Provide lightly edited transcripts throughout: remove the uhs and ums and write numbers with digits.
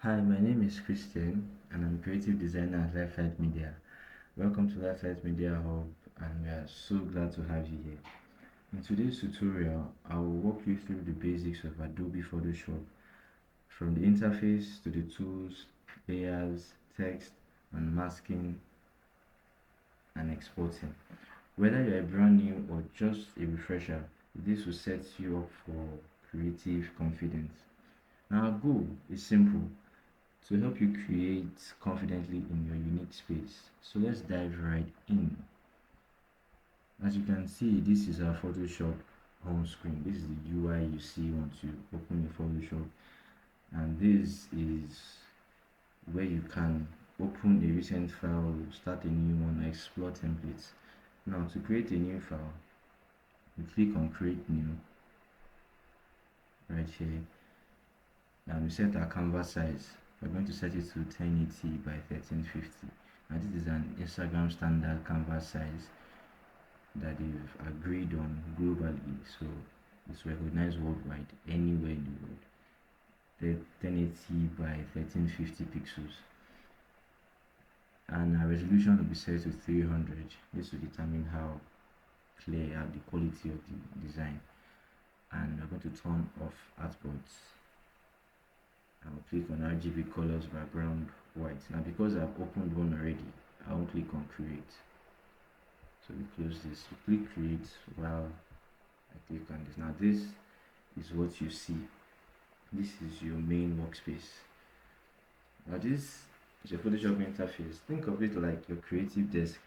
Hi, my name is Christian and I'm a creative designer at Lifelight Media. Welcome to Lifelight Media Hub and we are so glad to have you here. In today's tutorial, I will walk you through the basics of Adobe Photoshop from the interface to the tools, layers, text, and masking and exporting. Whether you're a brand new or just a refresher, this will set you up for creative confidence. Now, our goal is simple to help you create confidently in your unique space. So let's dive right in. As you can see, this is our Photoshop home screen. This is the UI you see once you open your Photoshop, and this is where you can open a recent file, start a new one, or explore templates. Now, to create a new file, you click on Create New right here. Now we set our canvas size. We're going to set it to 1080 by 1350. Now this is an Instagram standard canvas size that they've agreed on globally, so it's recognized worldwide anywhere in the world. The 1080 by 1350 pixels, and our resolution will be set to 300. This will determine how clear the quality of the design. And we're going to turn off artboards. I'll click on RGB colors, background white. Now because I've opened one already, I won't click on create. So we close this. You click create while I click on this. Now this is what you see. This is your main workspace. Now this is your Photoshop interface. Think of it like your creative desk.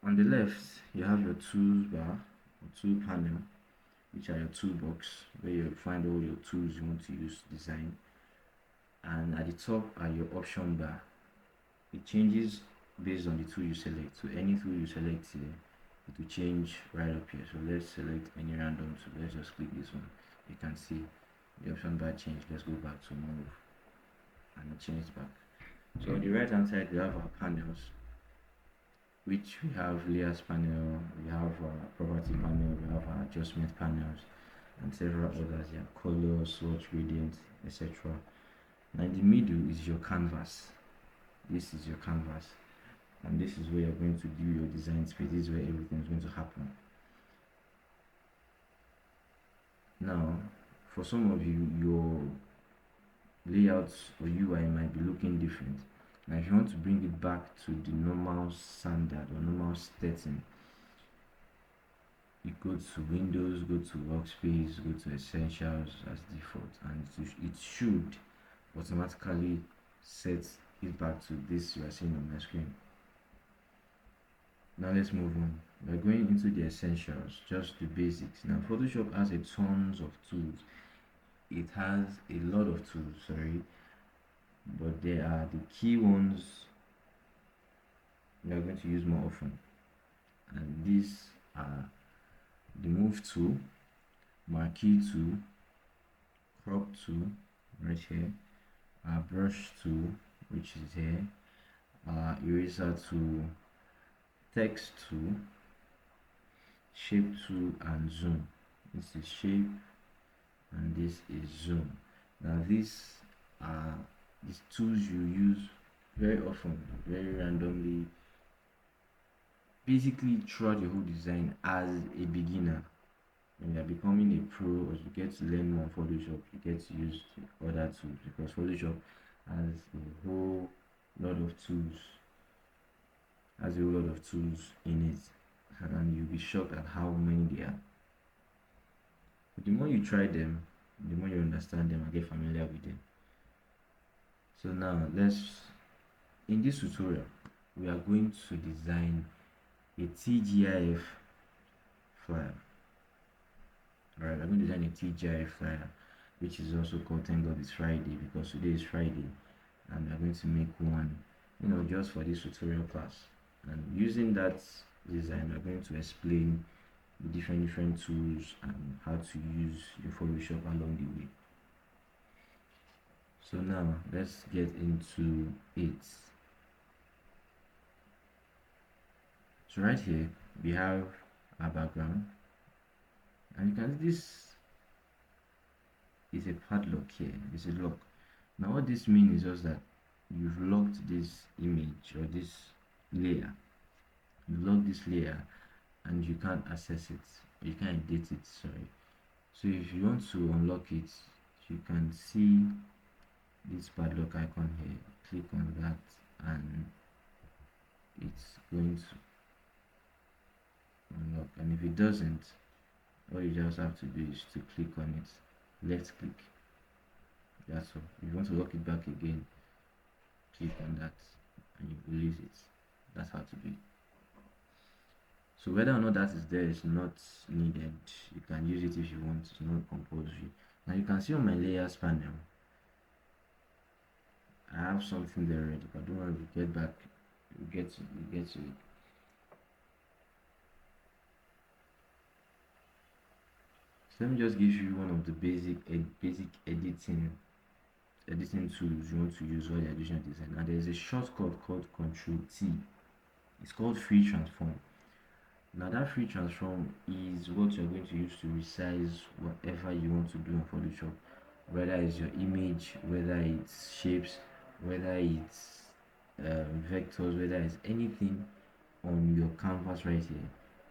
On the left, you have your tools bar or tool panel, which are your toolbox, where you find all your tools you want to use to design. And at the top are your option bar. It changes based on the tool you select. So any tool you select here, it will change right up here. So let's select any random tool. Let's just click this one. You can see the option bar changed. Let's go back to move, and it changed back. So on the right hand side, we have our panels, which we have layers panel, we have our property panel, we have our adjustment panels, and several others here, color, swatch, gradient, etc. Now in the middle is your canvas. This is your canvas, and this is where you're going to do your design space. This is where everything is going to happen. Now, for some of you, your layouts or UI might be looking different. Now if you want to bring it back to the normal standard or normal setting, you go to Windows, go to Workspace, go to Essentials as default, and it should automatically set it back to this you are seeing on my screen. Now let's move on. We're going into the essentials, just the basics. Now Photoshop has a tons of tools. It has a lot of tools, sorry, but there are the key ones we are going to use more often, and these are the move tool, marquee tool, crop tool right here, our brush tool, which is here, our eraser tool, text tool, shape tool, and zoom. This is shape and this is zoom. Now these are these tools you use very often, very randomly, basically throughout your whole design as a beginner. When you're becoming a pro, or you get to learn more Photoshop, you get to use other tools, because Photoshop has a whole lot of tools, in it, and you'll be shocked at how many there are. But the more you try them, the more you understand them and get familiar with them. So now in this tutorial, we are going to design a TGIF flyer. Alright, we're going to design a TGIF flyer, which is also called Thank God It's Friday, because today is Friday, and we're going to make one, just for this tutorial class. And using that design, we're going to explain the different tools and how to use your Photoshop along the way. So now let's get into it. So right here we have our background, and you can see this is a padlock here. It's a lock. Now what this means is just that you've locked this image or this layer. You lock this layer and you can't access it. You can't edit it, sorry. So if you want to unlock it, you can see this padlock icon here. Click on that and it's going to unlock. And if it doesn't, all you just have to do is to click on it, left click. That's all. If you want to lock it back again, click on that and you release it. That's how to do it. So whether or not that is there is not needed. You can use it if you want. It's not compulsory. Now you can see on my layers panel, I have something there already, but don't worry, we get back. We get to it. So let me just give you one of the basic editing tools you want to use while you're doing design. Now there's a shortcut called Control T. It's called free transform. Now that free transform is what you're going to use to resize whatever you want to do in Photoshop, whether it's your image, whether it's shapes, whether it's vectors, whether it's anything on your canvas right here.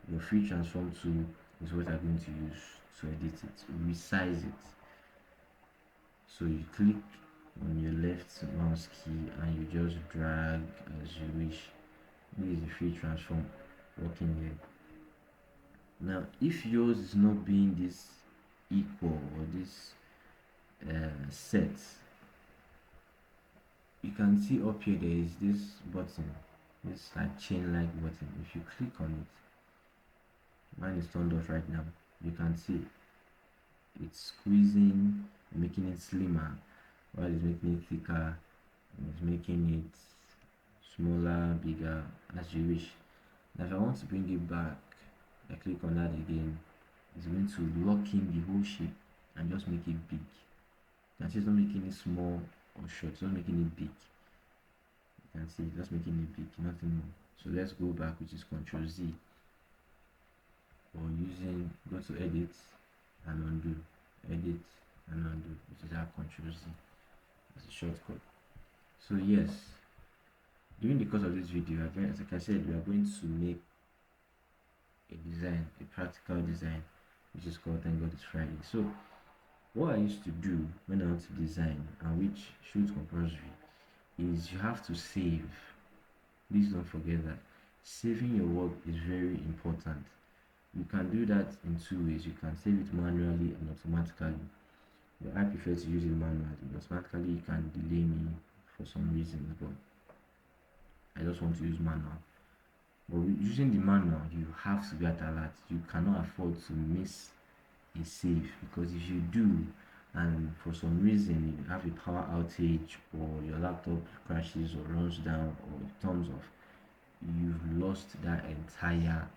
Your free transform tool is what I'm going to use to edit it, resize it. So you click on your left mouse key and you just drag as you wish. This is the free transform working here. Now if yours is not being this equal or this set, you can see up here there is this button, this like chain like button. If you click on it, mine is turned off right now, you can see it's squeezing, making it slimmer, while it's making it thicker, and it's making it smaller, bigger, as you wish. Now if I want to bring it back, I click on that again. It's going to lock in the whole shape and just make it big. You can see it's not making it small or short, it's not making it big. You can see it's just making it big, nothing more. So let's go back, which is Control Z, or go to edit and undo, edit and undo, which is our Control Z. It's a shortcut. So yes, during the course of this video, as like I said, we are going to make a design, a practical design, which is called Thank God It's Friday. So what I used to do when I want to design, and which should compulsory, is you have to save. Please don't forget that saving your work is very important. You can do that in two ways. You can save it manually and automatically, but I prefer to use it manually. Automatically it can delay me for some reasons, but I just want to use manual. But using the manual, you have to be at alert. You cannot afford to miss a save, because if you do and for some reason you have a power outage or your laptop crashes or runs down or turns off, you've lost that entire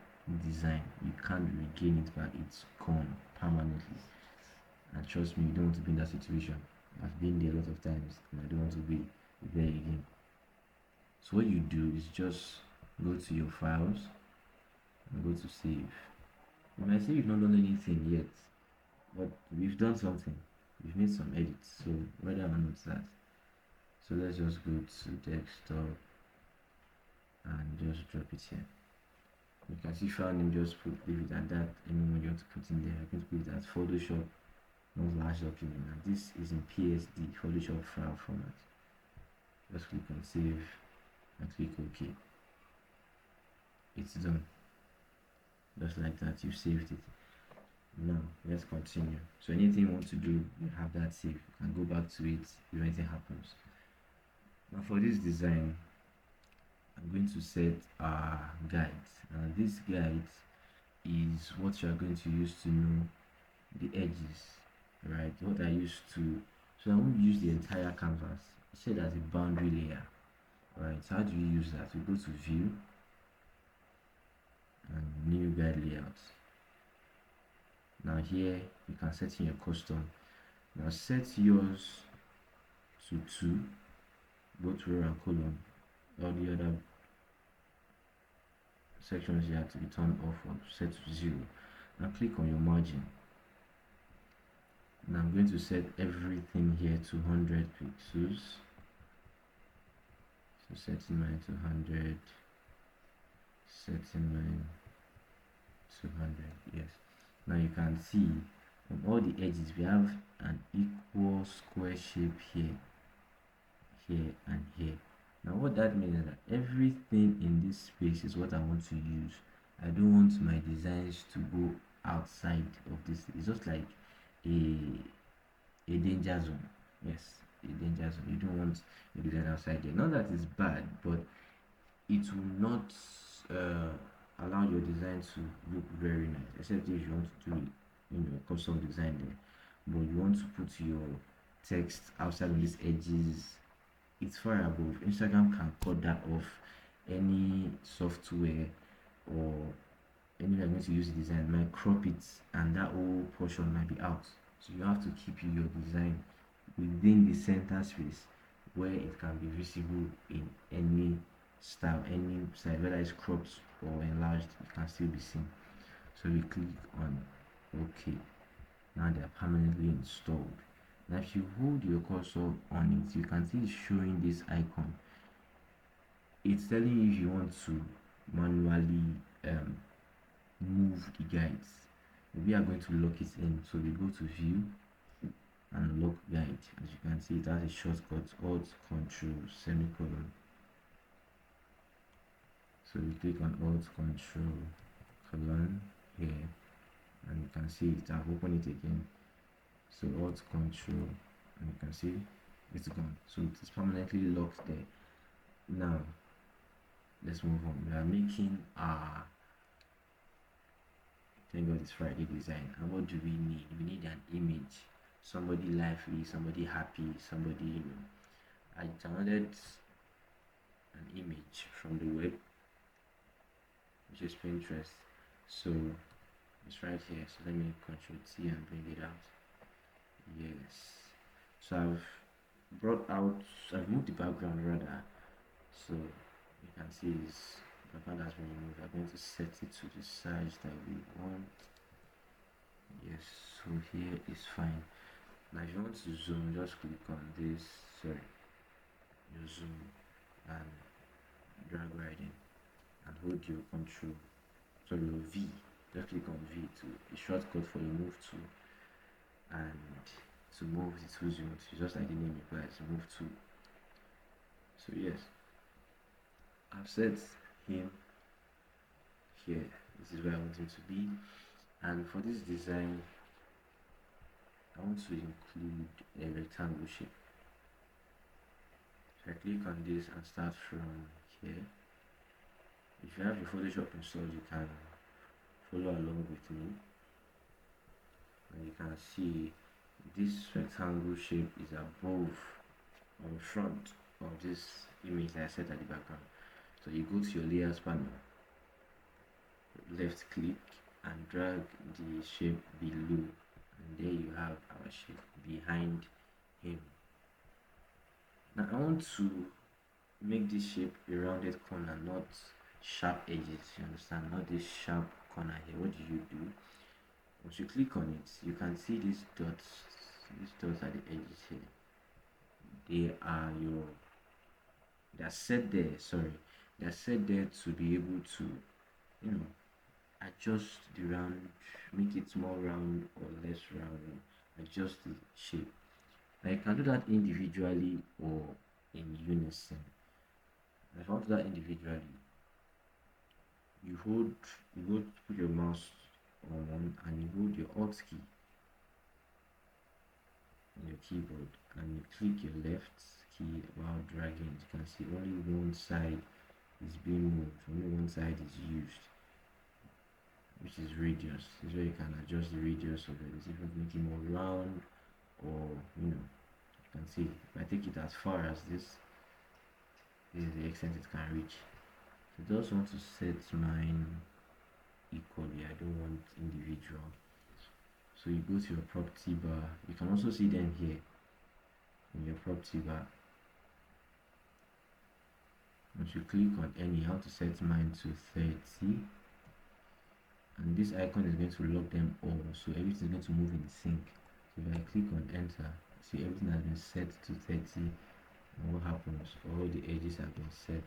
design. You can't regain it back. It's gone permanently. And trust me, you don't want to be in that situation. I've been there a lot of times and I don't want to be there again. So what you do is just go to your files and go to save. You might say you've not done anything yet, but we've done something. We've made some edits, so whether or not that. So let's just go to desktop and just drop it here. You can see file name, just leave it at that. Anyone you want to put in there, I can put it as Photoshop, not large document. And this is in PSD, Photoshop file format. Just click on save and click OK. It's done. Just like that, you saved it. Now let's continue. So anything you want to do, you have that saved. You can go back to it if anything happens. Now for this design, I'm going to set our guides. And this guide is what you are going to use to know the edges, right? What I used to, so I won't use the entire canvas. I set as a boundary layer, right? So how do we use that? We go to View and New Guide Layout. Now here you can set in your custom. Now set yours to 2, both row and column. All the other sections you have to be turned off or set to 0. Now click on your margin Now I'm going to set everything here to 100 pixels. So setting mine to 100, setting mine to 100. Yes. Now you can see on all the edges we have an equal square shape here, here, and here. Now what that means is that everything in this space is what I want to use. I don't want my designs to go outside of this. It's just like a danger zone. Yes, a danger zone. You don't want your design outside there. Not that it's bad, but it will not allow your design to look very nice, except if you want to do custom design there. But you want to put your text outside of these edges, it's far above. Instagram can cut that off. Any software or anywhere going to use the design might crop it, and that whole portion might be out. So you have to keep your design within the center space where it can be visible in any style, any side, whether it's cropped or enlarged, it can still be seen. So we click on OK. Now they are permanently installed. Now if you hold your cursor on it, you can see it's showing this icon. It's telling you if you want to manually move the guides. We are going to lock it in, so we go to view and lock guide. As you can see, it has a shortcut, alt control semicolon. So we click on alt control colon here, and you can see it. I've opened it again. So alt control, and you can see it's gone. So it is permanently locked there. Now let's move on. We are making our, thank God it's Friday design. And what do we need? We need an image, somebody lively, somebody happy, somebody, I downloaded an image from the web, which is Pinterest. So it's right here. So let me Control T and bring it out. Yes. So I've moved the background rather. So you can see this background has been removed. I'm going to set it to the size that we want. Yes, so here is fine. Now if you want to zoom, just click on this, your zoom, and drag right in and hold your your V. Just click on V to a shortcut for your move tool, and to move the tools you want to, just like the name implies, move tool. So yes, I've set him here. This is where I want him to be, and for this design I want to include a rectangle shape. So I click on this and start from here. If you have your Photoshop installed, you can follow along with me, and you can see this rectangle shape is above on front of this image that I set at the background. So you go to your layers panel, left click and drag the shape below, and there you have our shape behind him. Now I want to make this shape a rounded corner, not sharp edges, you understand, not this sharp corner here. What do? Once you click on it, you can see these dots at the edges here. They are set there to be able to adjust the round, make it more round or less round, adjust the shape. Now you can do that individually or in unison. If I want to do that individually, you go put your mouse on and you hold your alt key on your keyboard and you click your left key while dragging. You can see only one side is being moved, only one side is used, which is radius. This is where you can adjust the radius of it. If you make it more round, or you can see if I take it as far as this is the extent it can reach. So I just want to set mine equally. I don't want individual. So you go to your property bar. You can also see them here in your property bar. Once you click on any, how to set mine to 30, and this icon is going to lock them all, so everything is going to move in sync. If I click on enter, see everything has been set to 30, and what happens? All the edges have been set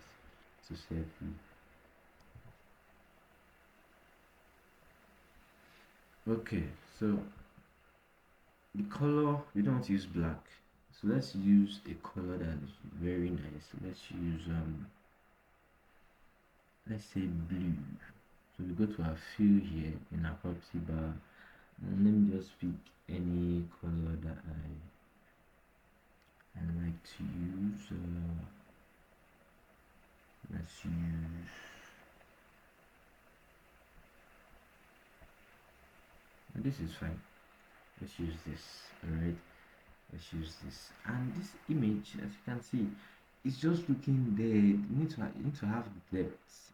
to selfie. Okay, so the color, we don't use black, so let's use a color that is very nice. Let's use let's say blue. So we go to our fill here in our property bar, and let me just pick any color that I like to use. Let's use, this is fine. Let's use this. All right, let's use this. And this image, as you can see, it's just looking there. You need to have depth.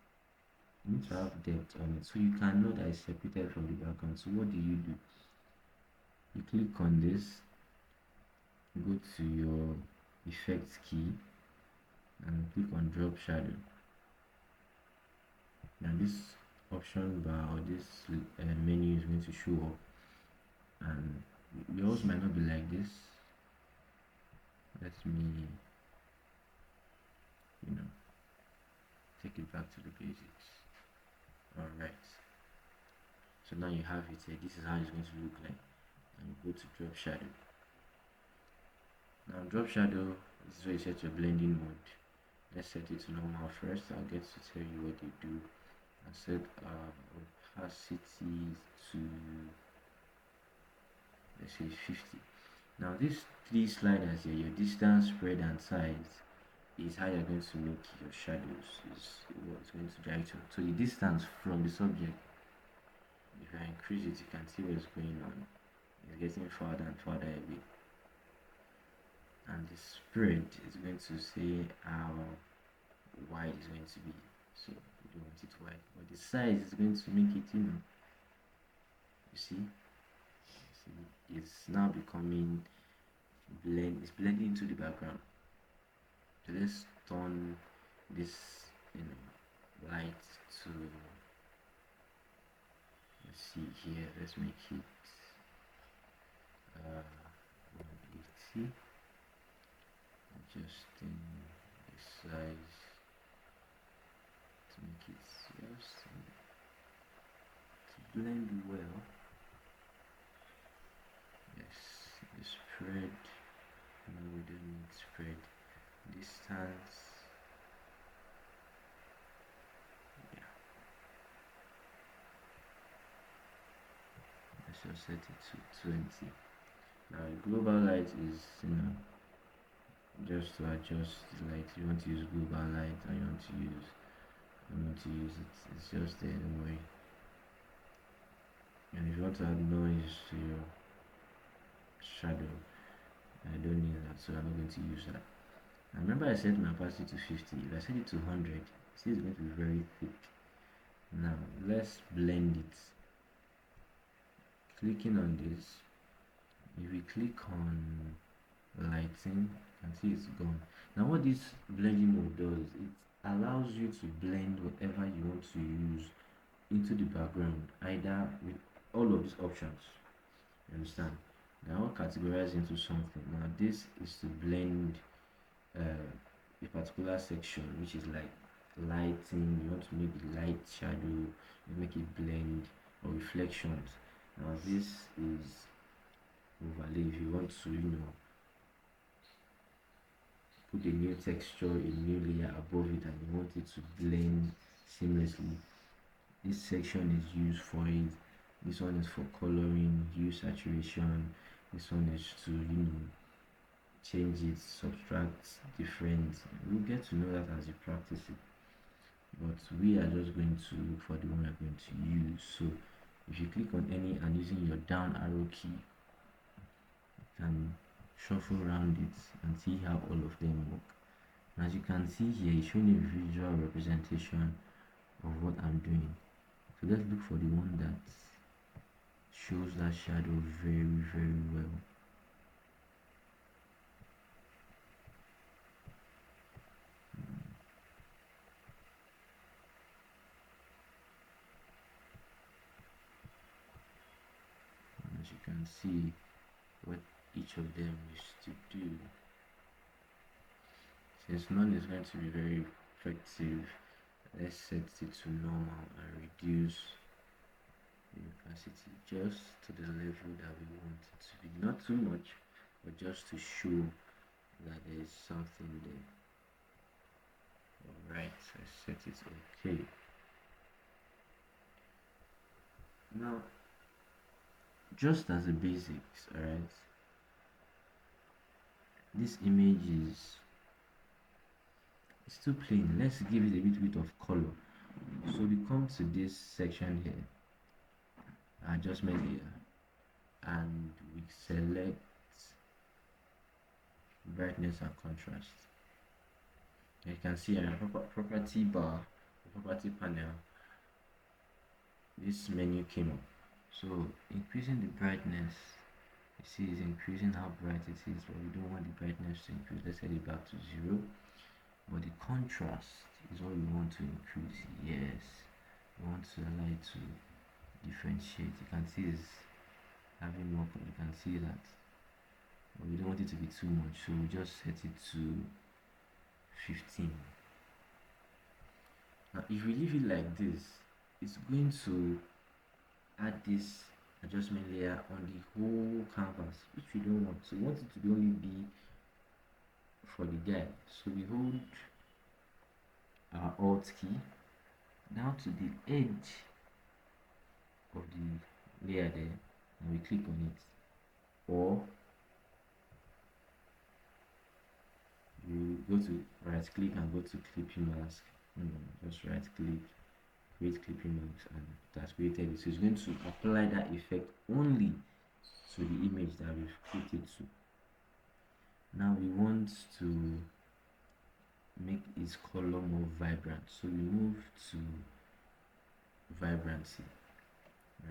You need to have depth on it, so you can know that it's separated from the background. So what do? You click on this, go to your effects key, and click on drop shadow. Now this option bar or this menu is going to show up, and yours might not be like this. Let me, take it back to the basics. All right, so now you have it here. This is how it's going to look like, and you go to drop shadow. Now drop shadow is where you set your blending mode. Let's set it to normal first. I'll get to tell you what they do. I set opacity to, let's say, 50. Now these three sliders here, your distance, spread, and size, is how you're going to make your shadows. Is what it's going to direct you. So the distance from the subject, if I increase it, you can see what's going on. It's getting farther and farther away. And the spread is going to say how wide it's going to be. So we don't want it wide, but the size is going to make it, you see, it's now becoming it's blending into the background. So let's turn this light to, let's see here, let's make it 180. Adjusting the size to make it just to blend well. Yes, the spread, no, we don't need spread. Distance, yeah, let's just set it to 20. Now global light is, just to adjust the light. You want to use global light, and you want to use it, it's just there, don't worry. And if you want to add noise to your shadow, I don't need that, so I'm not going to use that. Now remember, I set my opacity to 50. If I set it to 100, see, it's going to be very thick. Now let's blend it. Clicking on this, if we click on lighting, you can see it's gone. Now what this blending mode does, it allows you to blend whatever you want to use into the background, either with all of these options. You understand? Now categorize into something. Now this is to blend a particular section, which is like lighting. You want to make the light shadow, you make it blend, or reflections. Now this is overlay. If you want to, put a new texture, a new layer above it, and you want it to blend seamlessly, this section is used for it. This one is for coloring, hue, saturation. This one is to, change it, subtract different. We'll get to know that as you practice it, but we are just going to look for the one we're going to use. So if you click on any and using your down arrow key, you can shuffle around it and see how all of them work. And as you can see here, it's showing a visual representation of what I'm doing. So let's look for the one that shows that shadow very, very well. As you can see, what each of them is to do. Since none is going to be very effective, let's set it to normal and reduce the opacity just to the level that we want it to be. Not too much, but just to show that there is something there. Alright, so I set it okay. Now, just as the basics, alright, this image is it's too plain. Let's give it a little bit of color. So we come to this section here, adjustment here, and we select brightness and contrast. You can see a property bar, property panel, this menu came up. So increasing the brightness, you see is increasing how bright it is, but we don't want the brightness to increase. Let's set it back to 0. But the contrast is what we want to increase. Yes, we want to allow it to differentiate. You can see it's having more, you can see that, but we don't want it to be too much, so we just set it to 15. Now if we leave it like this, it's going to add this adjustment layer on the whole canvas, which we don't want. So we want it to only be for the guy. So we hold our Alt key now to the edge of the layer there, and we click on it, or you go to right click and go to clipping mask. Just right click, create clipping mask, and that's created it. So it's going to apply that effect only to the image that we've created to. Now we want to make its color more vibrant, so we move to vibrancy,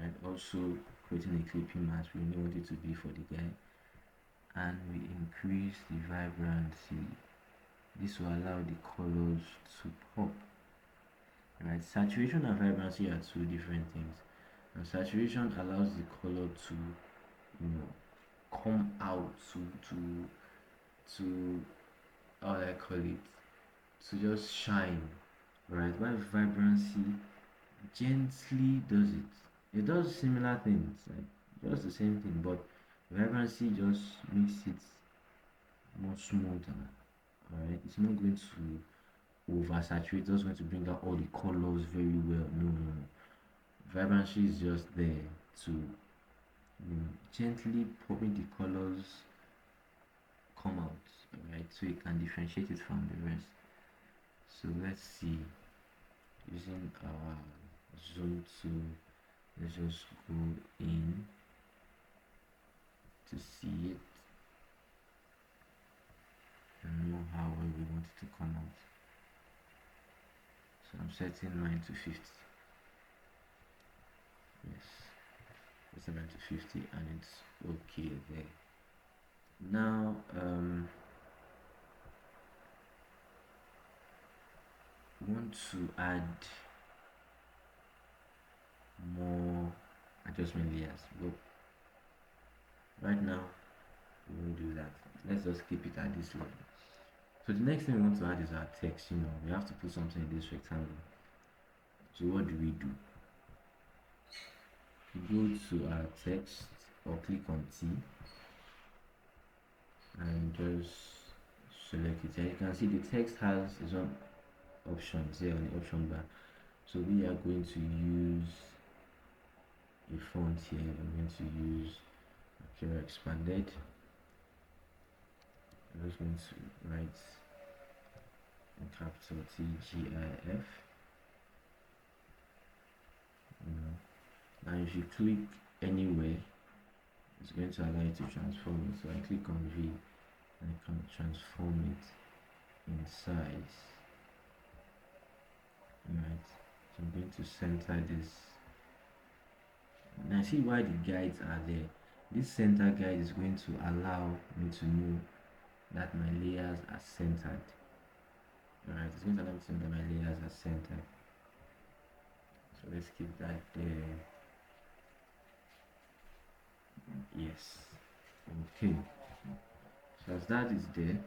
right? Also creating a clipping mask, we only want it to be for the guy, and we increase the vibrancy. This will allow the colors to pop, right? Saturation and vibrancy are two different things, and saturation allows the color to, come out to how do I call it, to just shine, right? While vibrancy gently does it. It does similar things, like just the same thing, but vibrancy just makes it more smoother. Alright, it's not going to oversaturate, it's just going to bring out all the colors very well. No. Vibrancy is just there to gently popping the colors come out, alright, so you can differentiate it from the rest. So let's see, using our zoom tool, let's just go in to see it and know how well we want it to come out. So I'm setting mine to 50. Yes, it's set mine to 50 and it's okay there. Now want to add more adjustment layers, but right now we won't do that. Let's just keep it at this level. So the next thing we want to add is our text. We have to put something in this rectangle. So what do? We go to our text or click on T and just select it. And you can see the text has its own options here on the option bar. So we are going to use a font here. I'm going to use Akira Expanded. I'm just going to write in capital TGIF. Now if you click anywhere, it's going to allow you to transform it. So I click on V and I can transform it in size. Alright, so I'm going to center this. Now see why the guides are there. This center guide is going to allow me to know that my layers are centered. Alright, it's going to allow me to know that my layers are centered. So let's keep that there. Yes. Okay, so as that is there,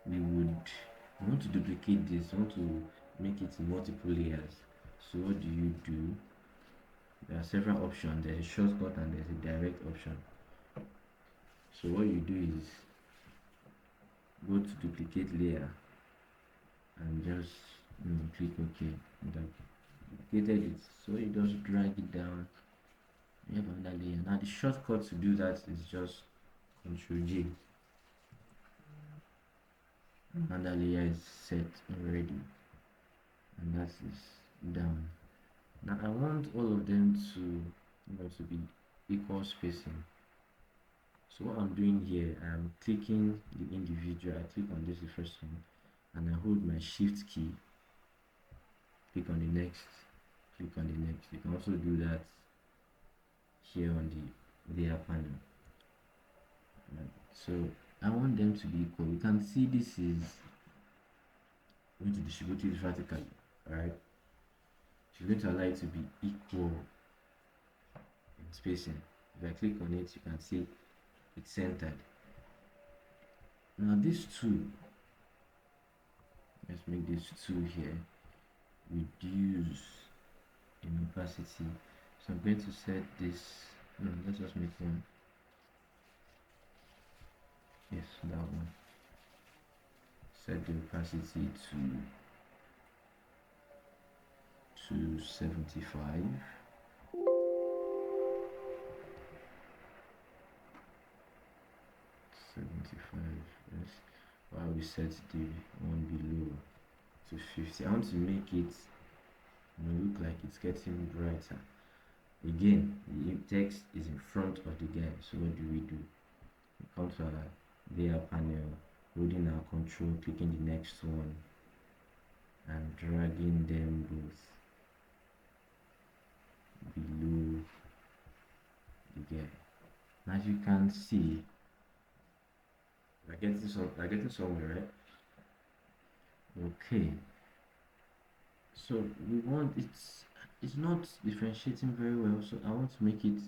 we want to duplicate this, want to make it in multiple layers. So what do? There are several options. There's a shortcut and there's a direct option. So what you do is go to duplicate layer and just click OK. And duplicated it, so you just drag it down. You have another layer. Now the shortcut to do that is just Ctrl J. Another layer is set already, and that is down. Now I want all of them to be equal spacing. So what I'm doing here, I'm clicking the individual. I click on this, the first one, and I hold my shift key, click on the next, click on the next. You can also do that here on the layer panel. Right. So I want them to be equal. You can see this is going to distribute it vertically. Alright, so you're going to allow it to be equal in spacing. If I click on it, you can see it's centered. Now this two, let's make this two here, reduce in opacity. So I'm going to set this, let's just make one. Yes, that one. Set the opacity to 75. Yes. While we set the one below to 50. I want to make it look like it's getting brighter. Again, the text is in front of the guy. So what do? We come to our layer panel, holding our control, clicking the next one, and dragging them both below the guy. As you can see, I getting somewhere, right? Okay. So we want it's not differentiating very well, so I want to make it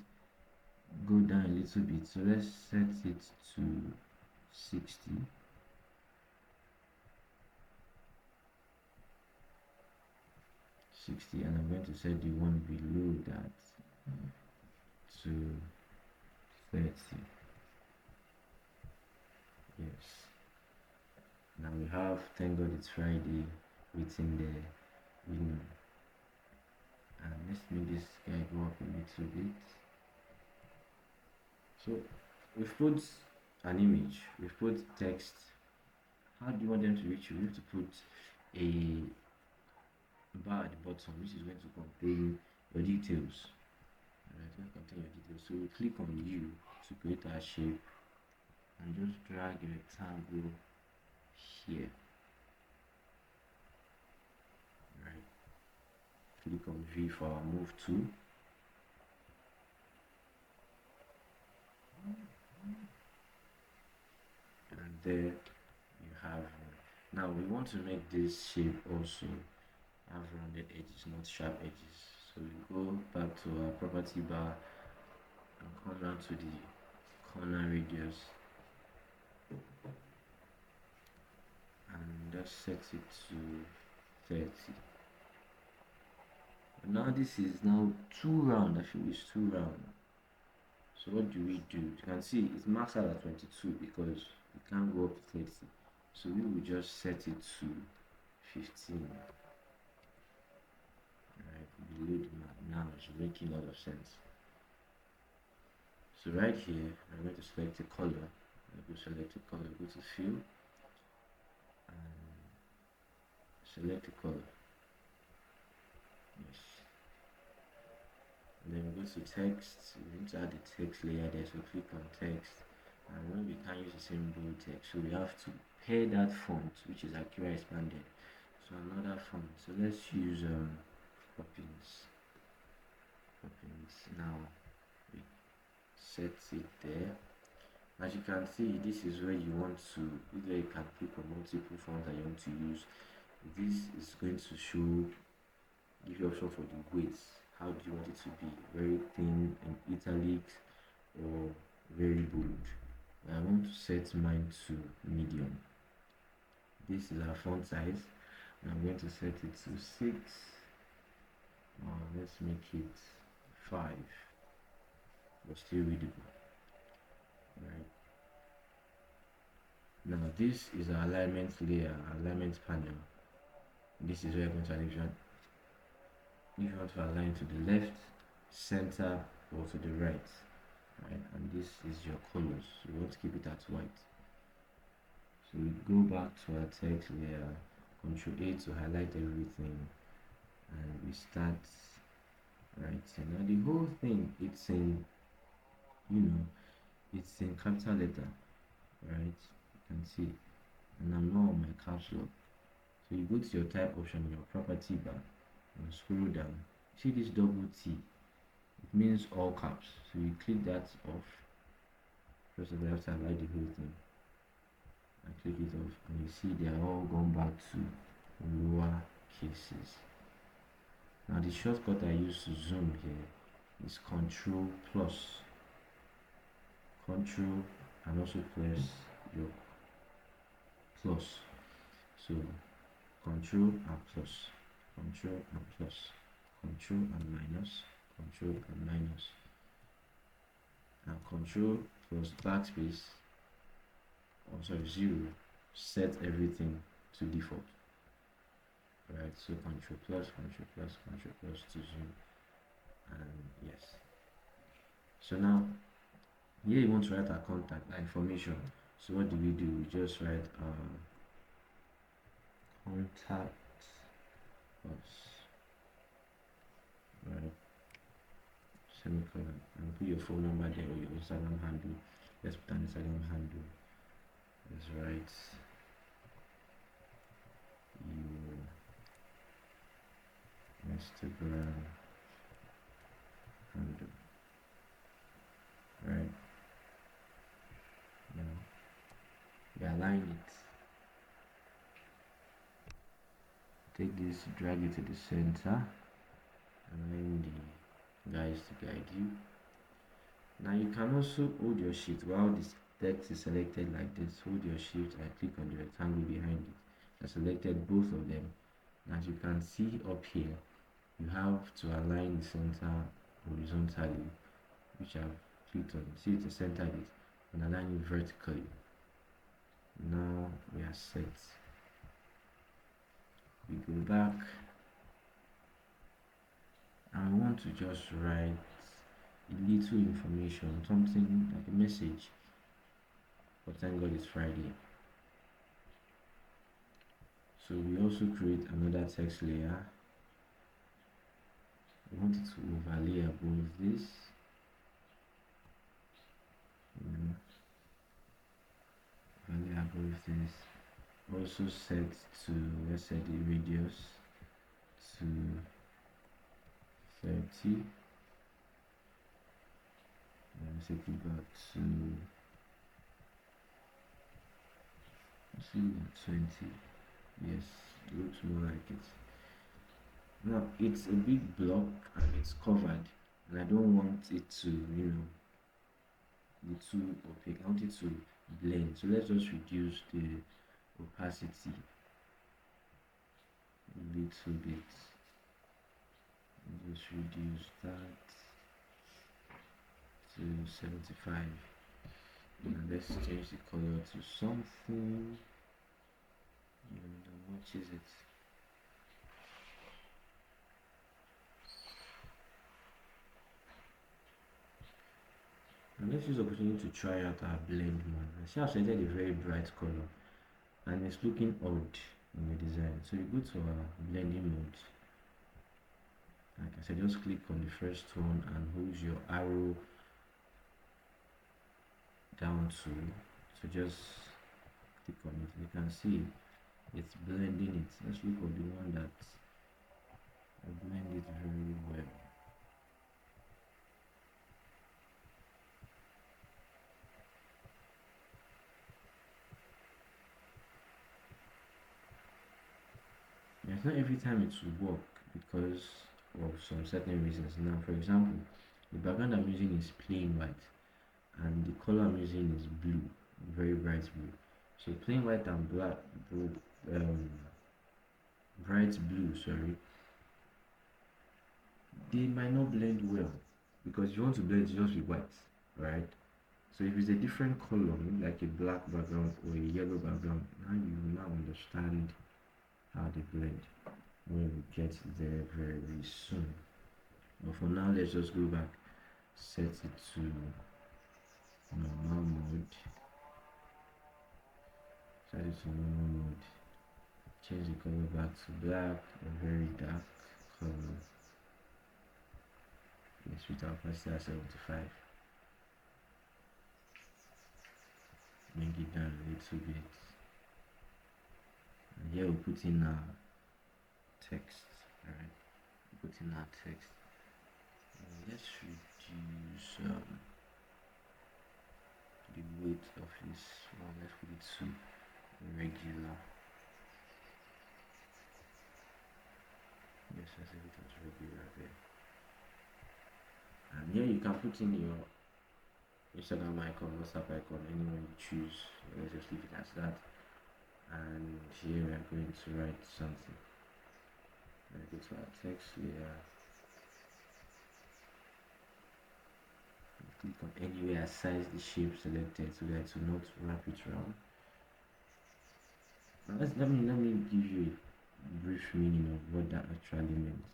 go down a little bit. So let's set it to 60. And I'm going to set the one below that to 30. Yes. Now we have, thank God it's Friday, written there, and let's make this guy go up a little bit. So we've put an image, we've put text. How do you want them to reach you? You have to put a bar at the bottom, which is going to contain your details. Alright, going to contain your details. So we click on you to create our shape and just drag a rectangle here. Right. Click on V for our move tool. And there you have. Now we want to make this shape also have rounded edges, not sharp edges. So we go back to our property bar and come down to the corner radius and just set it to 30. But now this is now too round. I feel it's too round. So what do? You can see it marks out at 22 because it can't go up to 30. So we will just set it to 15. Right below the map. Now it's making a lot of sense. So right here, I'm going to select a color. I go select a color, go to fill, and select a color. Yes. And then we go to text. We need to add the text layer there. So click on text. And when we can't use the same bold text, so we have to pair that font, which is Akira expanded. So another font. So let's use Poppins. Now we set it there. As you can see, this is where you want to, either you can click on multiple fonts that you want to use. This is going to show, give you option for the width, how do you want it to be? Very thin and italics or very bold? I want to set mine to medium. This is our font size. I'm going to set it to 6. Let's make it 5, but still readable. Right. Now this is our alignment layer, alignment panel. This is where you're going to align. If you want to align to the left, center, or to the right. Right, and this is your colors. You want to keep it at white. So we go back to our text layer, Control A to highlight everything, and we start writing. Now the whole thing, it's in, it's in capital letter, right? You can see, and I'm now on my caps lock. So you go to your type option in your property bar and scroll down. See this double T? It means all caps. So you click that off. First of all, you have to highlight the whole thing. I click it off, and you see they are all gone back to lower cases. Now the shortcut I use to zoom here is Control plus, Control, and also press your plus. So Control and plus, Control and plus, Control and minus, Control and minus, and Control plus backspace, also 0, set everything to default. Right, so Control plus, Control plus, Control plus to zoom, and yes. So now here you want to write our contact information. So what do? We just write contact us, right, semicolon, and put your phone number there or your Instagram handle. Let's put an Instagram handle. Let's write your Instagram handle. Right. Now we align it. Take this, drag it to the center, align the guys to guide you. Now you can also hold your shift while this text is selected like this. Hold your shift and click on the rectangle behind it. I selected both of them. As you can see up here, you have to align the center horizontally, which I've clicked on. See, it's centered it, and align it vertically. Now we are set. We go back and we want to just write a little information, something like a message. But thank God it's Friday. So we also create another text layer. We want it to overlay above this. Overlay above this. Also set to, let's say, the radius to 30. And set it back to, let's see, 20. Yes, it looks more like it. Now it's a big block and it's covered, and I don't want it to, be too opaque. I want it to blend. So let's just reduce the opacity a little bit. Just reduce that to 75. Now let's change the color to something. What is it? And let's use the opportunity to try out our blend mode. I see I've selected a very bright color and it's looking odd in the design. So you go to our blending mode. Like I said, just click on the first one and hold your arrow down to, so just click on it. You can see it's blending it. Let's look for the one that I blend it very well. It's not every time it will work because for some certain reasons. Now, for example, the background I'm using is plain white, and the color I'm using is blue, very bright blue. So plain white and um, bright blue, sorry, they might not blend well, because you want to blend just with white, right? So if it's a different color, maybe like a black background or a yellow background, now you will now understand how they blend when we get there very, very soon. But for now, let's just go back, set it to normal mode, set it to normal mode, change the color back to black, a very dark color. Yes, with our opacity at 75. Bring it down a little bit. And here we'll put in our text. Alright, put in our text. Let's reduce the weight of this one. Let's put it to regular. Yes, let's leave it as regular there. And here you can put in your Instagram icon, WhatsApp icon, anyone you choose. Let's just leave it as that. And here we are going to write something. Let's go to our text layer. Click on anywhere, size the shape selected so that to not wrap it around. Now let me give you a brief meaning of what that actually means.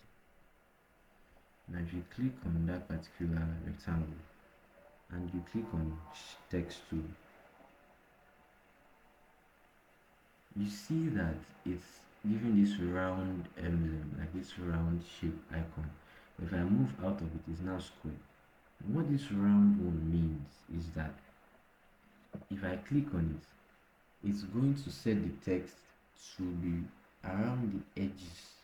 Now if you click on that particular rectangle and you click on text tool, you see that it's giving this round emblem, like this round shape icon. If I move out of it, it's now square. And what this round one means is that if I click on it, it's going to set the text to be around the edges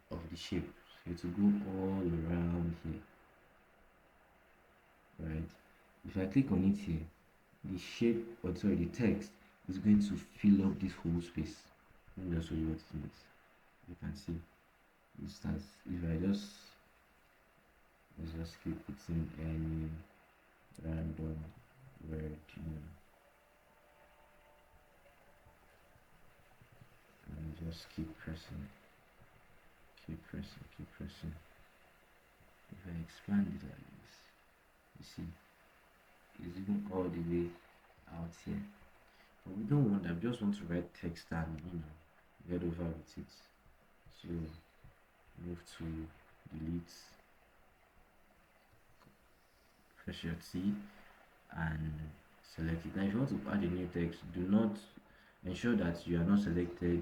of the shape. So it will go all around here, right? If I click on it here, the shape, or sorry, the text is going to fill up this whole space. Let me just show you what it means. You can see it starts. If I let's just keep putting any random word, and just keep pressing, keep pressing. If I expand it like this, you see it's even all the way out here. But we don't want that. We just want to write text and get over with it. So move to delete, press your T and select it. Now if you want to add a new text, do not ensure that you are not selected,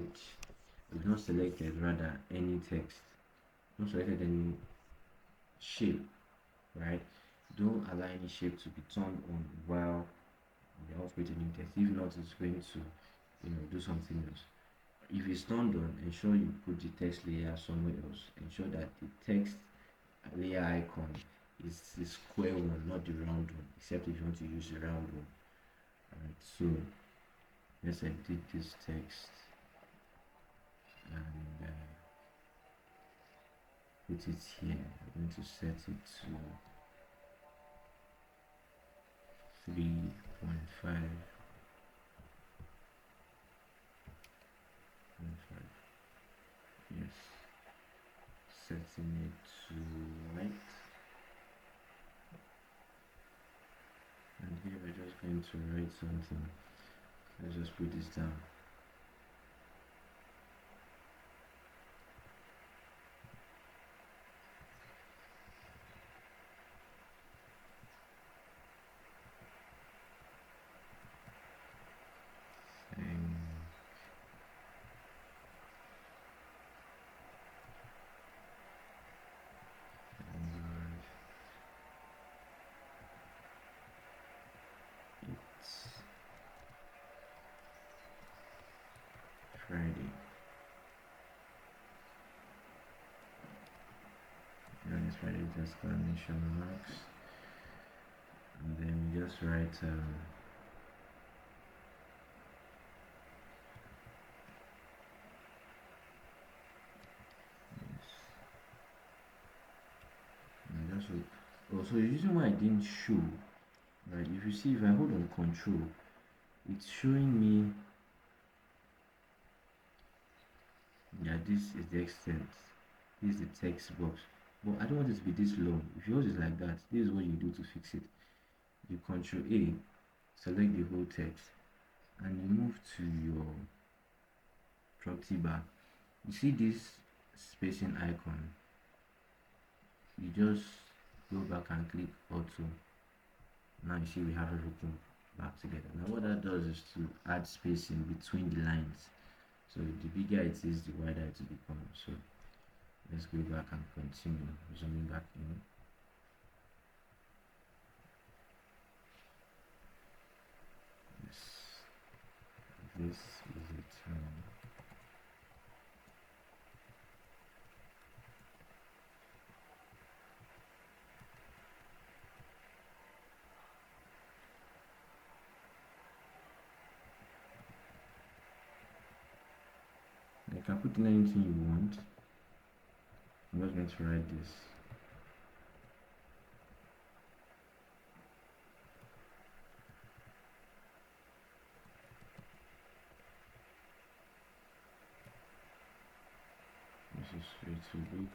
you've not selected rather any text, not selected any shape, right? Don't allow any shape to be turned on while you are creating new text. If not, it's going to do something else. If it's turned on, ensure you put the text layer somewhere else. Ensure that the text layer icon is the square one, not the round one, except if you want to use the round one. Alright, so let's edit this text and put it here. I'm going to set it to 3.5. Yes, setting it to white, and here we're just going to write something. Let's just put this down. Friday. And it's Friday with exclamation marks. And then we just write So the reason why I didn't show, right? If you see, if I hold on control, it's showing me that this is the extent, this is the text box, but I don't want it to be this long. If yours is like that, this is what you do to fix it. You control A, select the whole text, and you move to your property bar. You see this spacing icon, you just go back and click auto. Now you see we have everything back together. Now what that does is to add spacing between the lines. So the bigger it is, the wider it will become. So let's go back and continue zooming back in. This is it. You can put in anything you want. I'm just going to write this. This is way too big.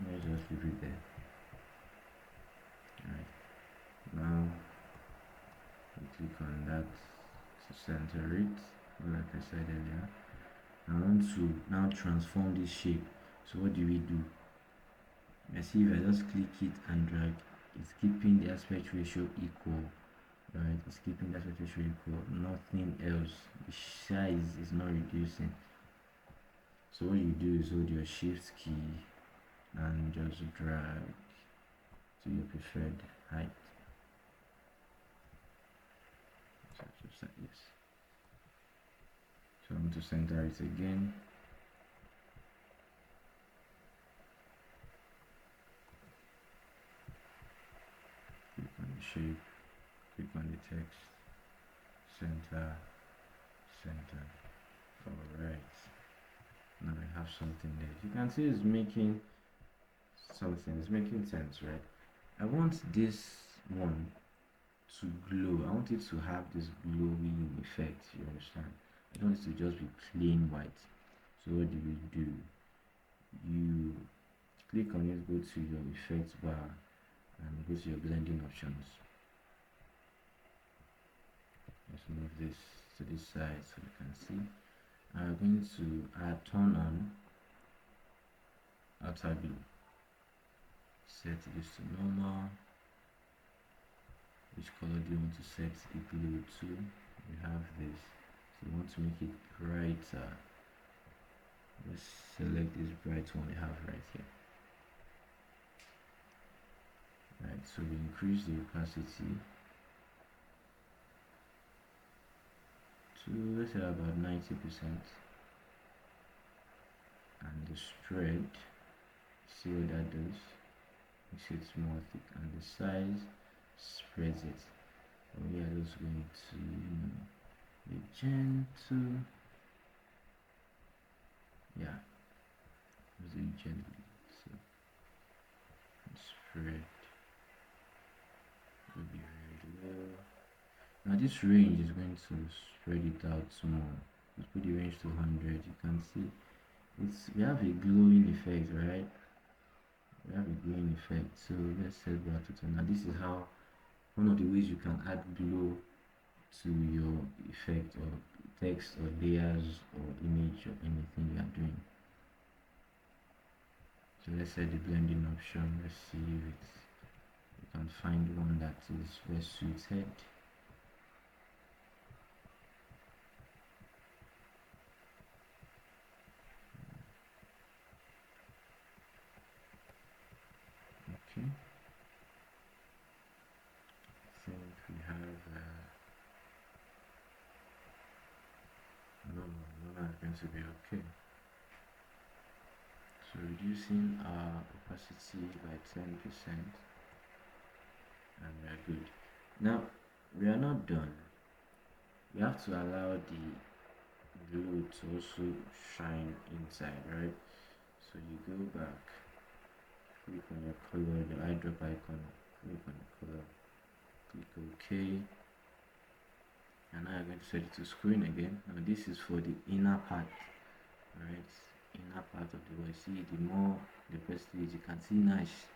Let's just leave it there. Alright. Now we click on that to center it, like I said earlier. I want to now transform this shape. So what do? I see if I just click it and drag, it's keeping the aspect ratio equal. Right, it's keeping the aspect ratio equal, nothing else. The size is not reducing. So what you do is hold your shift key and just drag to your preferred height. So just like this. So I'm going to center it again. Click on the shape, click on the text, center. Alright. Now I have something there. You can see it's making something, it's making sense, right? I want this one to glow. I want it to have this glowing effect, you understand? I don't want it to just be plain white. So what do? You click on it, go to your effects bar and go to your blending options. Let's move this to this side so you can see. I'm going to turn on outer blue. Set this to normal. Which color do you want to set the blue to? We have this. So you want to make it brighter. Let's select this bright one we have right here. Right, so we increase the opacity to, let's say, about 90%, and the spread, see what that does, makes it more thick, and the size spreads it. And we are just going to be gentle, yeah, really gently, so spread will be very low. Now this range is going to spread it out more. Let's put the range to 100. You can see we have a glowing effect, right? We have a glowing effect. So let's set that to 10. Now this is how, one of the ways you can add glow to your effect or text or layers or image or anything you are doing. So let's set the blending option. Let's see if you can find one that is best suited. Okay, I think we have no, is going to be okay. So reducing our opacity by 10%, and we are good. Now we are not done. We have to allow the glue to also shine inside, right? So you go back, click on your color, the eyedrop icon, click on the color, click OK, and now I'm going to set it to screen again. Now this is for the inner part, right? Inner part of the voice. See, the more the percentage, you can see now it's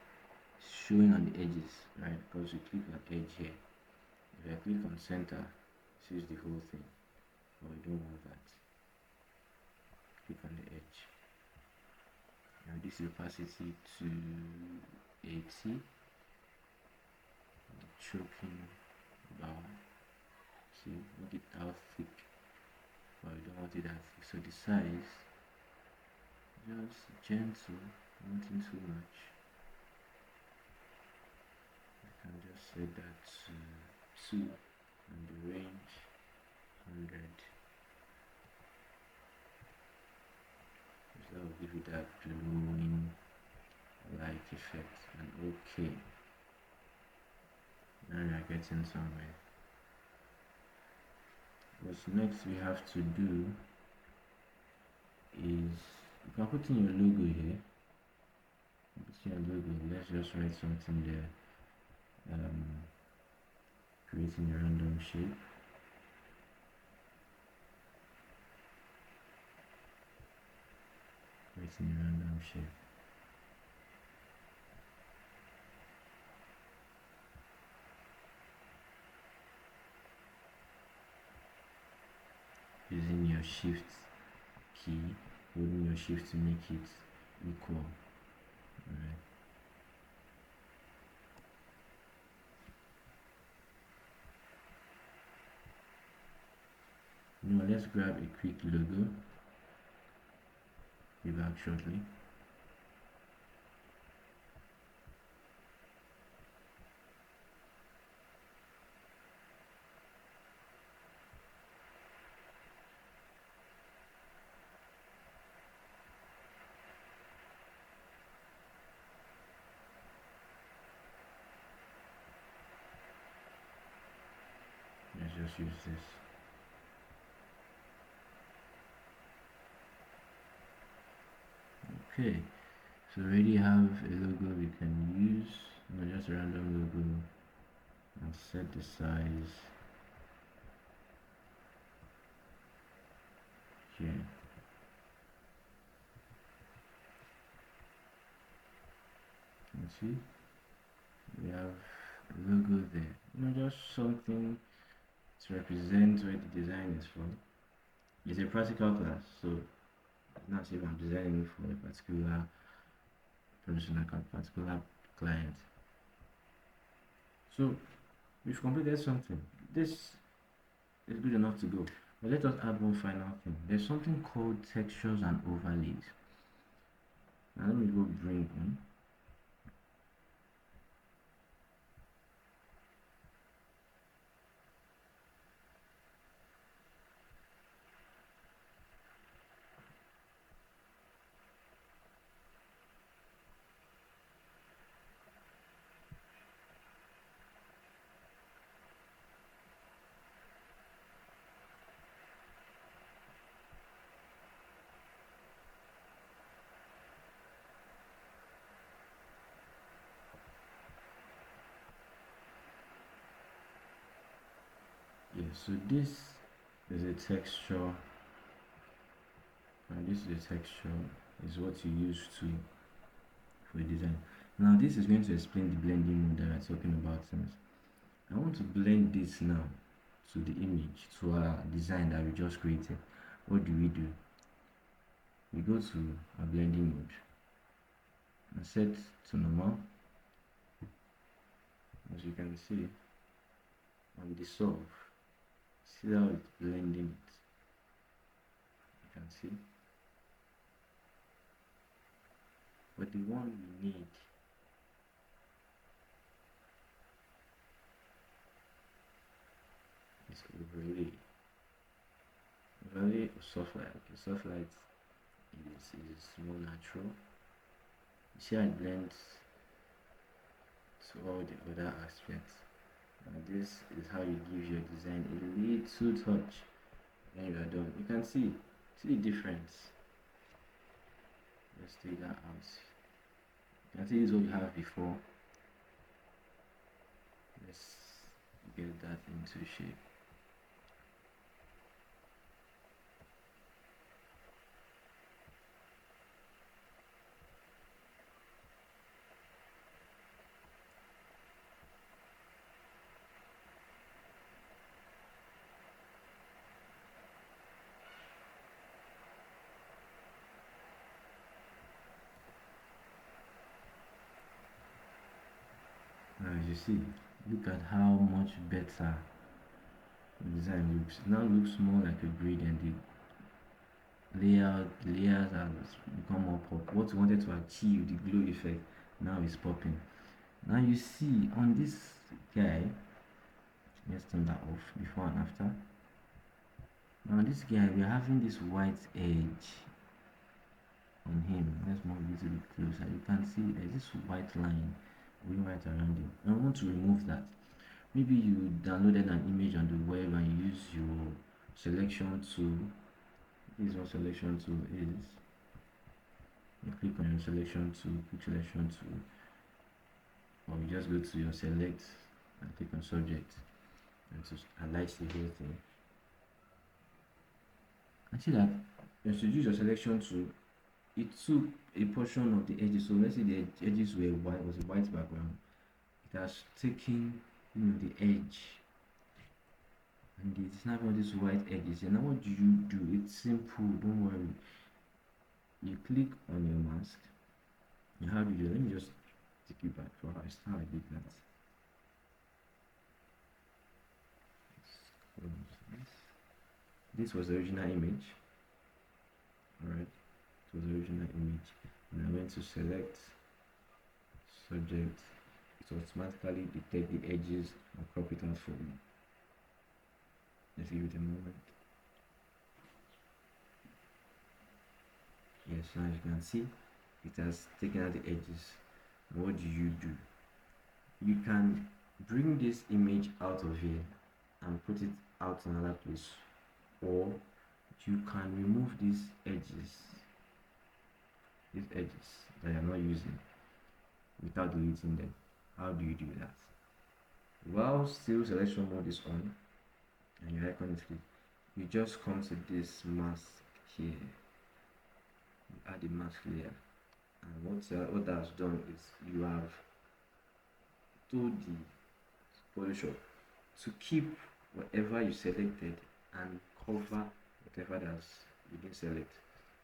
showing on the edges, right? Because you click on edge here. If I click on center, it sees the whole thing. But we don't want that. Click on the edge. Now this is opacity to 80. Choking bar. See, make it how thick. But we don't want it that thick. So the size, just gentle, nothing too much. I can just set that to 2 and the range 100. So that will give you that glowing light effect. And okay, now we are getting somewhere. What's next we have to do is, you can put in your logo here. Put in your logo. Let's just write something there. Creating a random shape. Creating a random shape. Using your shift key, holding your shift to make it equal. Alright. Now let's grab a quick logo. Be back shortly. Let's just use this. Okay, so we already have a logo we can use. Just a random logo, and set the size here. You see, we have a logo there. Just something to represent where the design is from. It's a practical class, so it's not as if I'm designing for a particular person, like a particular client. So we've completed something. This is good enough to go. But let us add one final thing. There's something called textures and overlays. Now let me go bring in. So this is a texture, and this is a texture, is what you use to for design. Now this is going to explain the blending mode that we're talking about since. I want to blend this now to the image, to our design that we just created. What do? We go to our blending mode and set to normal. As you can see, on dissolve, see how it's blending it. You can see. But the one we need is overlay. Overlay or soft light. Okay, soft light is more natural. See how it blends to all the other aspects. And this is how you give your design a little touch when you are done. You can see the difference. Let's take that out. You can see this is what you have before. Let's get that into shape. Now as you see, look at how much better the design looks. It now looks more like a grid, and the layers have become more pop. What we wanted to achieve, the glow effect, now is popping. Now you see on this guy, let's turn that off before and after. Now this guy, we are having this white edge on him. Let's move a little bit closer. You can see there's this white line going right around him. I want to remove that. Maybe you downloaded an image on the web and you use your selection tool. This is what selection tool is. You click on your selection tool, quick selection tool, or you just go to your select and click on subject and to highlight the whole thing. And see that as you use your selection tool, it took a portion of the edges. So let's say the edges were white, was a white background. It has taken, the edge, and it's now got these white edges. And now what do you do? It's simple, don't worry. You click on your mask. And how do you do? Let me just take you back for how I did that. This was the original image. Alright, it was the original image. And I went to select subject. It automatically detect the edges and crop it out for me. Let's give it a moment. Yes, now you can see it has taken out the edges. And what do? You can bring this image out of here and put it out in another place, or you can remove these edges that you're not using without deleting them. How do you do that? While still selection mode is on and your icon is clicked, you just come to this mask here, you add the mask layer, and what that's done is you have told the Photoshop to keep whatever you selected and cover whatever you didn't select.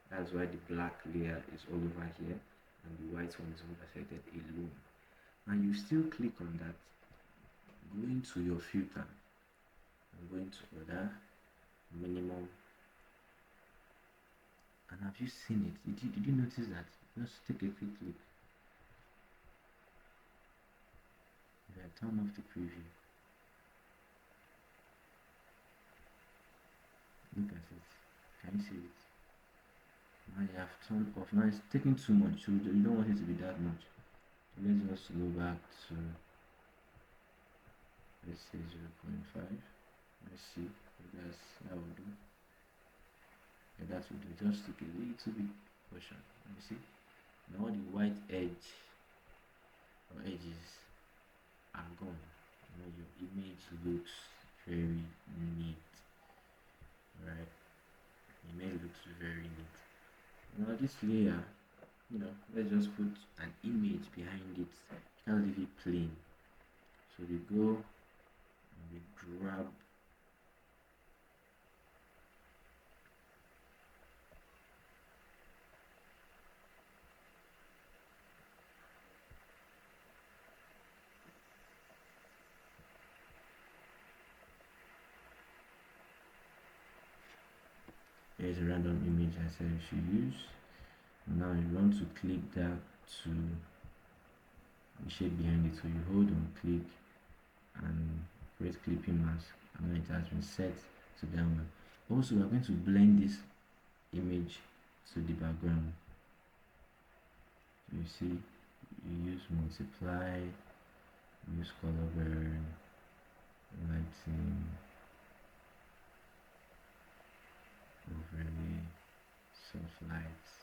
That's why the black layer is all over here and the white one is over selected alone. And you still click on that, go into your filter and go into other, minimum. And have you seen it? Did you notice that? Just take a quick look. If I turn off the preview, look at it. Can you see it? Now you have turned off. Now it's taking too much, so you don't want it to be that much. So let's just go back to, let's say 0.5. Let's see if that will do. Yeah, that will do. Just take a little bit portion. You see? Now the white edge or edges are gone. Your image looks very neat. Right? The image looks very neat. Now this layer, let's just put an image behind it. You can't leave it plain. So we go and we grab here's a random image I said you should use. Now you want to click that to the shape behind it, so you hold on, click and create clipping mask, and then it has been set to download. Also, we're going to blend this image to the background. You see, you use multiply, use color burn, lighting, overlay, soft lights,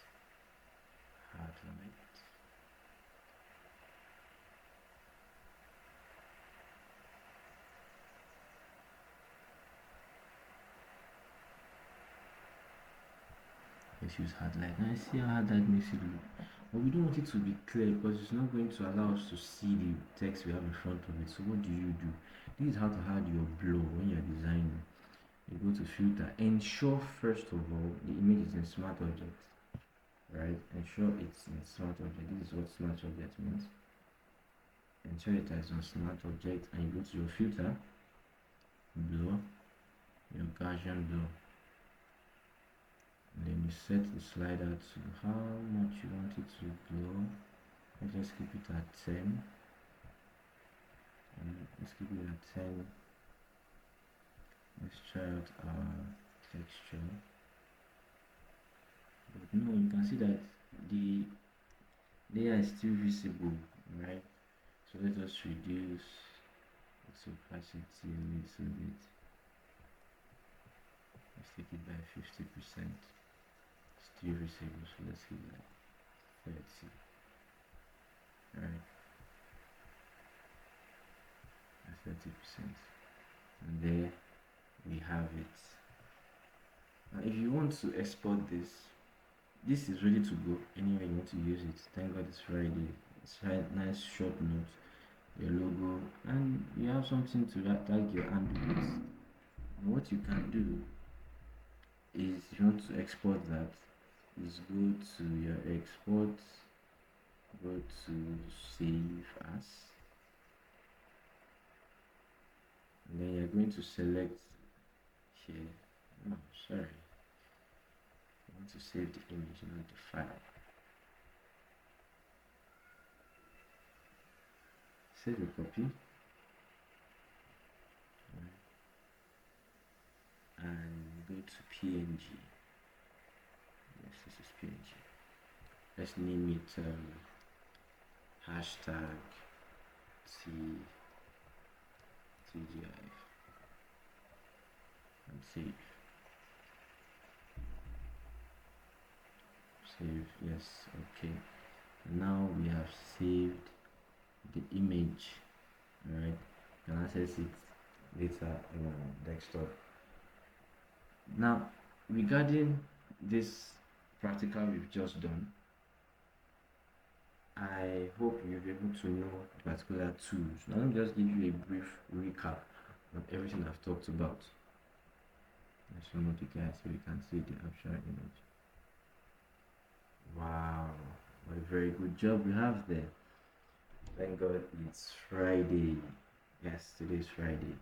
hard light. Let's use hard light. Now see how hard light makes it look. But we don't want it to be clear because it's not going to allow us to see the text we have in front of it. So what do? This is how to hide your blur when you're designing. You go to filter. Ensure first of all the image is in smart object. Right? Ensure it's in smart object. This is what smart object means. Ensure it is on smart object and you go to your filter, blur, your Gaussian blur. And then you set the slider to how much you want it to blur. Let's just keep it at 10. And let's keep it at 10. Let's try out our texture. But no, you can see that the layer is still visible, right? So let us reduce its opacity a little bit. Let's take it by 50%. Still visible, so let's keep it like 30. Alright. At 30%. And there we have it. Now if you want to export this is ready to go anywhere you want to use it. Thank God it's Friday. It's a nice short note, your logo, and you have something to tag your hand with. And what you can do is, if you want to export that, is go to your export, go to save as, and then you're going to select here. No, sorry. I want to save the image, not the file. Save a copy. And go to PNG. Yes, this is PNG. Let's name it hashtag TGI and save. Save, yes, okay. Now we have saved the image. Alright, you can access it later on desktop. Now, regarding this practical we've just done, I hope you'll be able to know particular tools. Now, let me just give you a brief recap of everything I've talked about. Let's remove the guys so you can see the actual image. Wow, what a very good job we have there. Thank God it's Friday. Yes, today is Friday.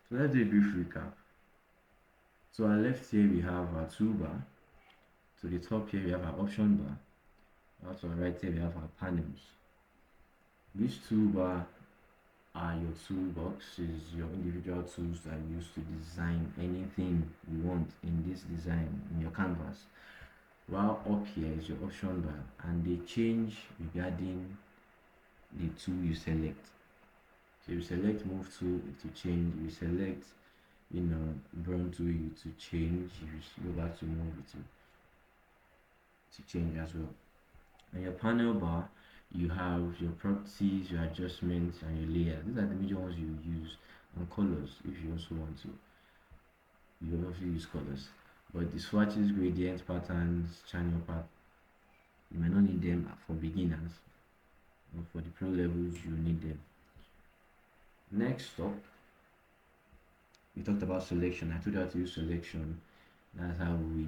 So let's do a brief recap. So on our left here we have our toolbar. To the top here we have our option bar. Also on right here we have our panels. This toolbar are your toolboxes, your individual tools that you use to design anything you want in this design in your canvas. While up here is your option bar, and they change regarding the tool you select. So you select move tool, it will change. You select burn tool, it will change. If you go back to move, it will change as well. And your panel bar, you have your properties, your adjustments, and your layers. These are the major ones you use. And colors, if you also want to, you also use colors. But the swatches, gradients, patterns, channel path, you may not need them for beginners. But for the pro levels, you need them. Next up, we talked about selection. I told you how to use selection. That's how we,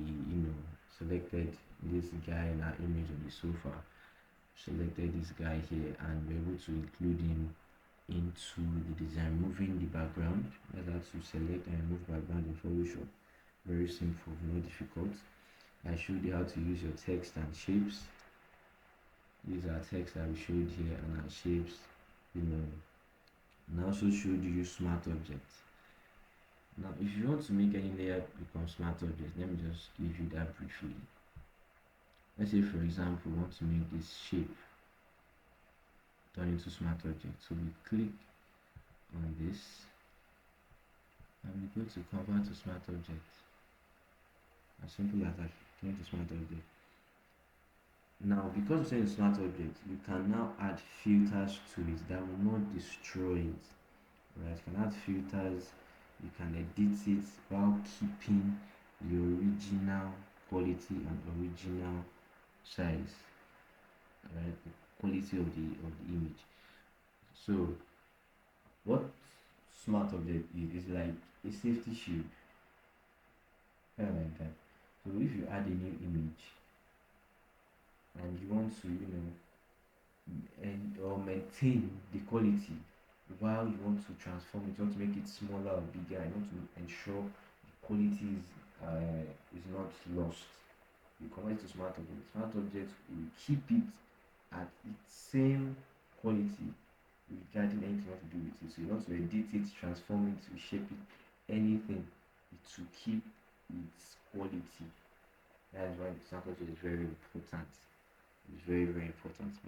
selected this guy in our image on the sofa. Selected this guy here, and we're able to include him into the design, moving the background. That's how to select and remove background in Photoshop. Very simple, not difficult. I showed you how to use your text and shapes. These are text that we showed here and our shapes, and I also showed you use smart objects. Now, if you want to make any layer become smart objects, let me just give you that briefly. Let's say for example we want to make this shape turn into smart object. So we click on this and we go to convert to smart object. As simple as that, turn to smart object. Now because it's a smart object, you can now add filters to it that will not destroy it. Right? You can add filters, you can edit it while keeping the original quality and original size, right? The quality of the image. So what smart object is like a safety shield, kind of like that. So if you add a new image and you want to, and or maintain the quality while you want to transform it, you want to make it smaller or bigger, you want to ensure the quality is not lost. You convert it to smart object. Smart object will keep it at its same quality regarding anything you want to do with it. So you want to edit it, transform it, reshape it, anything, it will keep its quality. That is why the smart object is very important. It's very, very important.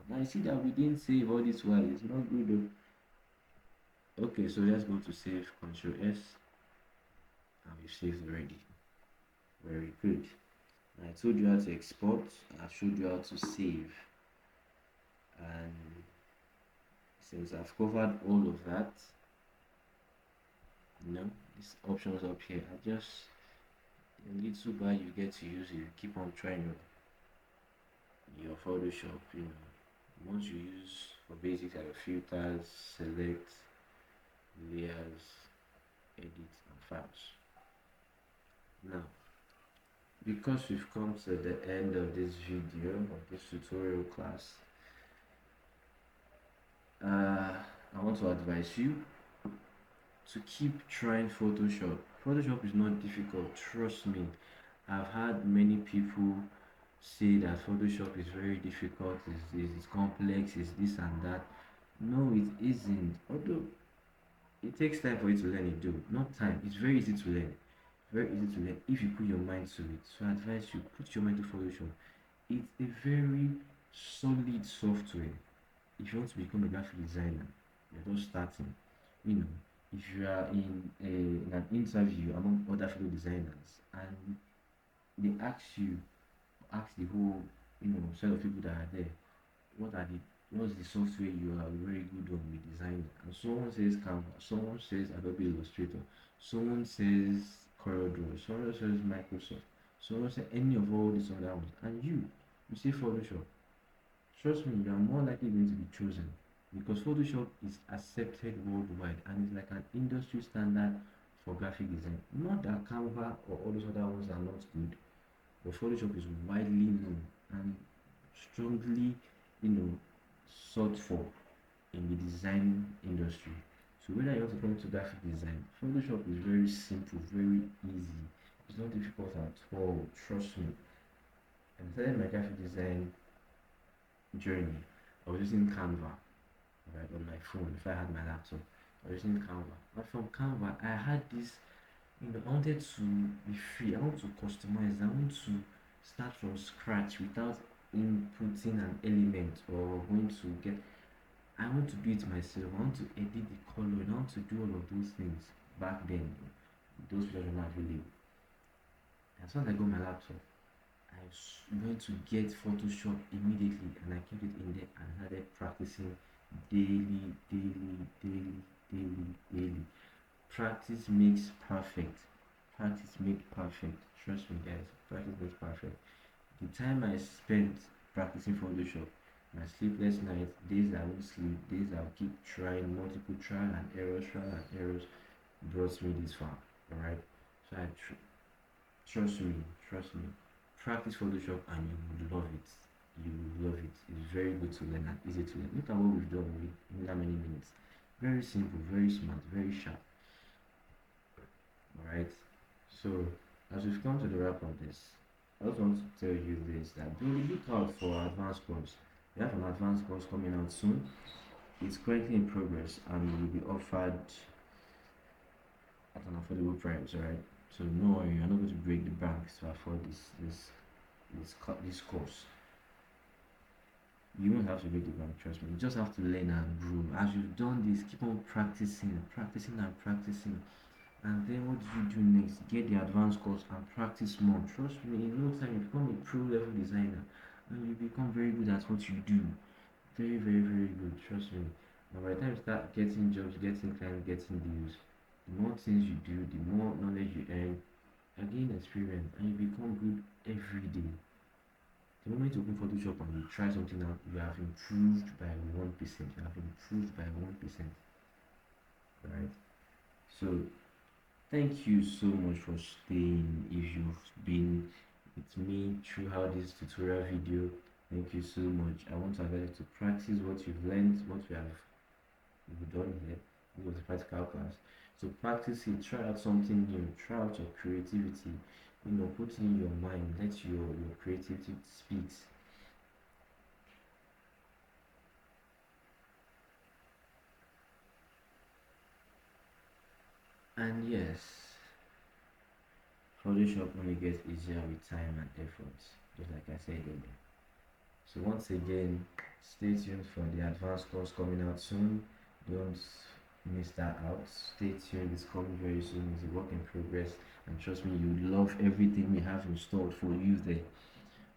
Now you see that we didn't save all this while. It's not good though. Okay, so let's go to save, Control S, and we've saved already. Very good. I told you how to export, I showed you how to save, and since I've covered all of that, these options up here are just a little bit you get to use it. You keep on trying your Photoshop. Once you use for basics like filters, select, layers, edit, and files. Now because we've come to the end of this video, of this tutorial class, I want to advise you to keep trying Photoshop. Photoshop is not difficult, trust me. I've had many people say that Photoshop is very difficult, it's complex, it's this and that. No, it isn't. Although it takes time for you to learn it, though. Not time, it's very easy to learn. Very easy to learn if you put your mind to it. So I advise you, put your mind to Photoshop. It's a very solid software. If you want to become a graphic designer, you're just starting. If you are in an interview among other fellow designers and they ask the whole set of people that are there, what's the software you are very good on with designing? And someone says Canva, someone says Adobe Illustrator, someone says CorelDRAW, someone says Microsoft, someone says any of all these other ones, and you say Photoshop. Trust me, you are more likely going to be chosen because Photoshop is accepted worldwide and is like an industry standard for graphic design. Not that Canva or all those other ones are not good, but Photoshop is widely known and strongly, sought for in the design industry. So whether you want to come to graphic design, Photoshop is very simple, very easy. It's not difficult at all, trust me. And I started my graphic design journey. I was using Canva, right, on my phone. If I had my laptop, I was using Canva. But from Canva, I had this, I wanted to be free. I want to customize. I want to start from scratch without inputting an element or going to get. I want to do it myself. I want to edit the color. I want to do all of those things back then. Those were not available. As soon as I got my laptop, I went to get Photoshop immediately and I kept it in there and started practicing daily, daily, daily, daily, daily. Practice makes perfect. Practice makes perfect. Trust me, guys. Practice makes perfect. The time I spent practicing Photoshop, my sleepless nights, days I won't sleep, days I'll keep trying, multiple trial and errors brought me this far. Alright? So trust me, practice Photoshop and you will love it. You will love it. It's very good to learn and easy to learn. Look at what we've done in that many minutes. Very simple, very smart, very sharp. Alright? So as we've come to the wrap of this, I just want to tell you this, that be look out for our advanced course. We have an advanced course coming out soon. It's currently in progress and will be offered at an affordable price, alright? So no worry, you're not going to break the bank to afford this this course. You won't have to break the bank, trust me. You just have to learn and grow. As you've done this, keep on practicing, practicing and practicing. And then what do you do next? Get the advanced course and practice more. Trust me, in no time you become a pro level designer and you become very good at what you do. Very, very, very good. Trust me. And by the time you start getting jobs, getting clients, getting deals, the more things you do, the more knowledge you earn, again experience, and you become good every day. The moment you open Photoshop and you try something out, you have improved by 1%. You have improved by 1%. Right? So thank you so much for staying. If you've been with me throughout this tutorial video, thank you so much. I want to advise you to practice what you've learned, what we've done here. It was a practical class. So practice it, try out something new, try out your creativity, put in your mind, let your creativity speak. And yes, Photoshop only gets easier with time and effort, just like I said earlier. So once again, stay tuned for the advanced course coming out soon. Don't miss that out. Stay tuned, it's coming very soon. It's a work in progress, and trust me, you love everything we have installed for you there.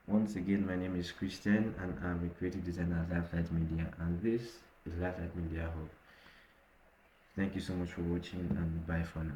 Once again, my name is Christian, and I'm a creative designer at Lifelight Media, and this is Lifelight Media Hub. Thank you so much for watching, and bye for now.